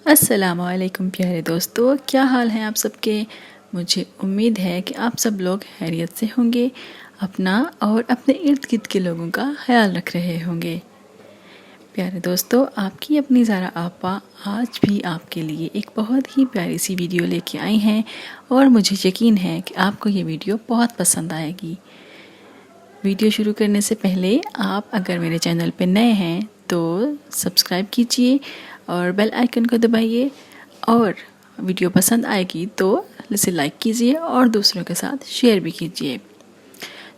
السلام علیکم پیارے دوستو، کیا حال ہیں آپ سب کے؟ مجھے امید ہے کہ آپ سب لوگ خیریت سے ہوں گے، اپنا اور اپنے ارد گرد کے لوگوں کا خیال رکھ رہے ہوں گے۔ پیارے دوستو، آپ کی اپنی زارا آپا آج بھی آپ کے لیے ایک بہت ہی پیاری سی ویڈیو لے کے آئی ہیں، اور مجھے یقین ہے کہ آپ کو یہ ویڈیو بہت پسند آئے گی۔ ویڈیو شروع کرنے سے پہلے آپ اگر میرے چینل پہ نئے ہیں تو سبسکرائب کیجئے اور بیل آئیکن کو دبائیے، اور ویڈیو پسند آئے گی تو اسے لائک کیجئے اور دوسروں کے ساتھ شیئر بھی کیجئے۔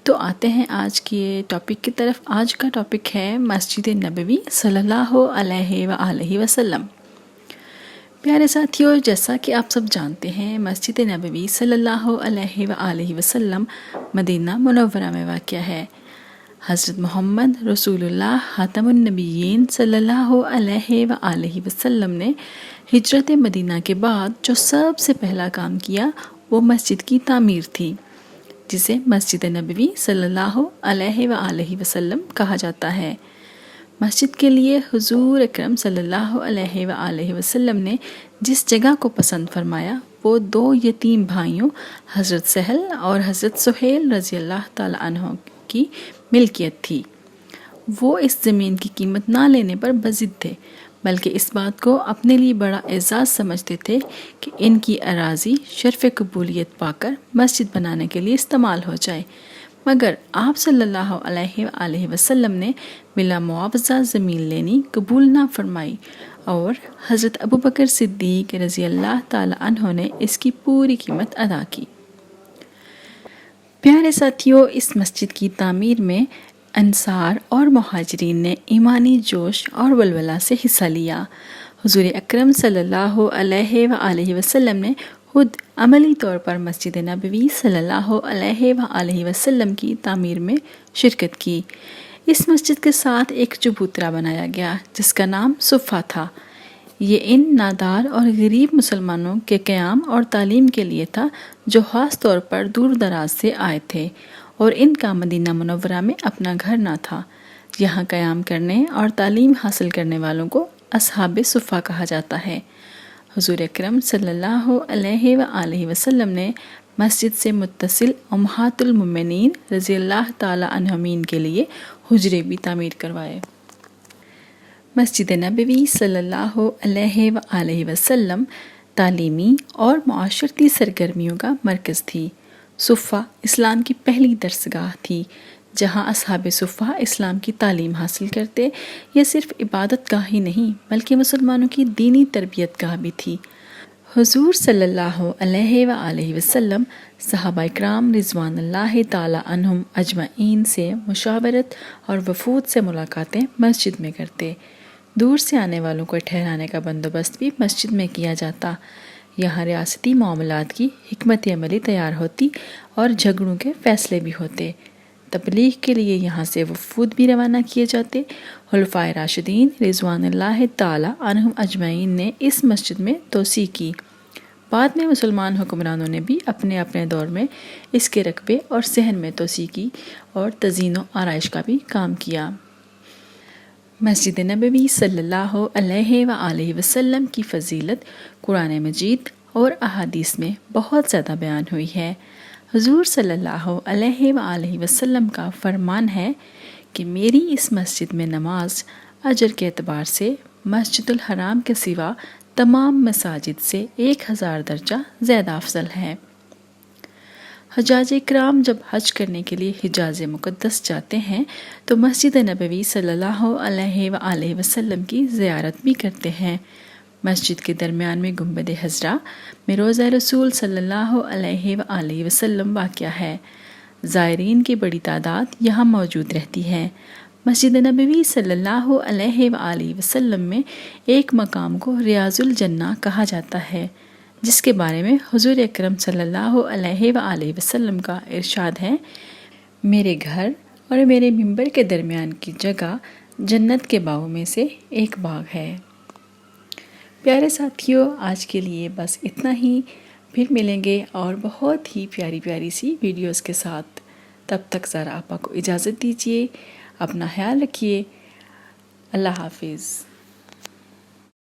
تو آتے ہیں آج کے ٹاپک کی طرف۔ آج کا ٹاپک ہے مسجد نبوی صلی اللہ علیہ وآلہ وسلم۔ پیارے ساتھیوں، جیسا کہ آپ سب جانتے ہیں، مسجد نبوی صلی اللہ علیہ وآلہ وسلم مدینہ منورہ میں واقع ہے۔ حضرت محمد رسول اللہ خاتم النبیین صلی اللہ علیہ وآلہ وسلم نے ہجرت مدینہ کے بعد جو سب سے پہلا کام کیا وہ مسجد کی تعمیر تھی، جسے مسجد نبوی صلی اللہ علیہ وآلہ وسلم کہا جاتا ہے۔ مسجد کے لیے حضور اکرم صلی اللہ علیہ وآلہ وسلم نے جس جگہ کو پسند فرمایا وہ دو یتیم بھائیوں حضرت سہل اور حضرت سہیل رضی اللہ تعالی عنہ کی ملکیت تھی۔ وہ اس زمین کی قیمت نہ لینے پر بضد تھے، بلکہ اس بات کو اپنے لیے بڑا اعزاز سمجھتے تھے کہ ان کی اراضی شرف قبولیت پا کر مسجد بنانے کے لیے استعمال ہو جائے، مگر آپ صلی اللہ علیہ وآلہ وسلم نے بلا معاوضہ زمین لینی قبول نہ فرمائی، اور حضرت ابوبکر صدیق رضی اللہ تعالی عنہ نے اس کی پوری قیمت ادا کی۔ پیارے ساتھیوں، اس مسجد کی تعمیر میں انصار اور مہاجرین نے ایمانی جوش اور ولولہ سے حصہ لیا۔ حضور اکرم صلی اللہ علیہ وآلہ وسلم نے خود عملی طور پر مسجد نبوی صلی اللہ علیہ وآلہ وسلم کی تعمیر میں شرکت کی۔ اس مسجد کے ساتھ ایک چبوترا بنایا گیا جس کا نام صفہ تھا۔ یہ ان نادار اور غریب مسلمانوں کے قیام اور تعلیم کے لیے تھا جو خاص طور پر دور دراز سے آئے تھے اور ان کا مدینہ منورہ میں اپنا گھر نہ تھا۔ یہاں قیام کرنے اور تعلیم حاصل کرنے والوں کو اصحاب صفہ کہا جاتا ہے۔ حضور اکرم صلی اللہ علیہ وآلہ وسلم نے مسجد سے متصل امہات المؤمنین رضی اللہ تعالی عنہم کے لیے حجرے بھی تعمیر کروائے۔ مسجد نبوی صلی اللہ علیہ وآلہ وسلم تعلیمی اور معاشرتی سرگرمیوں کا مرکز تھی۔ صفہ اسلام کی پہلی درسگاہ تھی جہاں اصحاب صفہ اسلام کی تعلیم حاصل کرتے۔ یہ صرف عبادت گاہ ہی نہیں بلکہ مسلمانوں کی دینی تربیت گاہ بھی تھی۔ حضور صلی اللہ علیہ وآلہ وسلم صحابہ اکرام رضوان اللہ تعالی عنہم اجمعین سے مشاورت اور وفود سے ملاقاتیں مسجد میں کرتے۔ دور سے آنے والوں کو ٹھہرانے کا بندوبست بھی مسجد میں کیا جاتا۔ یہاں ریاستی معاملات کی حکمت عملی تیار ہوتی اور جھگڑوں کے فیصلے بھی ہوتے۔ تبلیغ کے لیے یہاں سے وفود بھی روانہ کیے جاتے۔ خلفائے راشدین رضوان اللہ تعالی عنہم اجمعین نے اس مسجد میں توسیع کی۔ بعد میں مسلمان حکمرانوں نے بھی اپنے اپنے دور میں اس کے رقبے اور صحن میں توسیع کی اور تزئین و آرائش کا بھی کام کیا۔ مسجد نبوی صلی اللہ علیہ وآلہ وسلم کی فضیلت قرآن مجید اور احادیث میں بہت زیادہ بیان ہوئی ہے۔ حضور صلی اللہ علیہ وآلہ وسلم کا فرمان ہے کہ میری اس مسجد میں نماز اجر کے اعتبار سے مسجد الحرام کے سوا تمام مساجد سے 1000 درجہ زیادہ افضل ہے۔ حجاج اکرام جب حج کرنے کے لیے حجاز مقدس جاتے ہیں تو مسجد نبوی صلی اللہ علیہ وآلہ وسلم کی زیارت بھی کرتے ہیں۔ مسجد کے درمیان میں گنبد خضرا میں روضہ رسول صلی اللہ علیہ وآلہ وسلم واقع ہے۔ زائرین کی بڑی تعداد یہاں موجود رہتی ہے۔ مسجد نبوی صلی اللہ علیہ وآلہ وسلم میں ایک مقام کو ریاض الجنہ کہا جاتا ہے، جس کے بارے میں حضور اکرم صلی اللہ علیہ وآلہ وسلم کا ارشاد ہے: میرے گھر اور میرے منبر کے درمیان کی جگہ جنت کے باغوں میں سے ایک باغ ہے۔ پیارے ساتھیوں، آج کے لیے بس اتنا ہی۔ پھر ملیں گے اور بہت ہی پیاری پیاری سی ویڈیوز کے ساتھ۔ تب تک زارا آپا کو اجازت دیجیے، اپنا خیال رکھیے۔ اللہ حافظ۔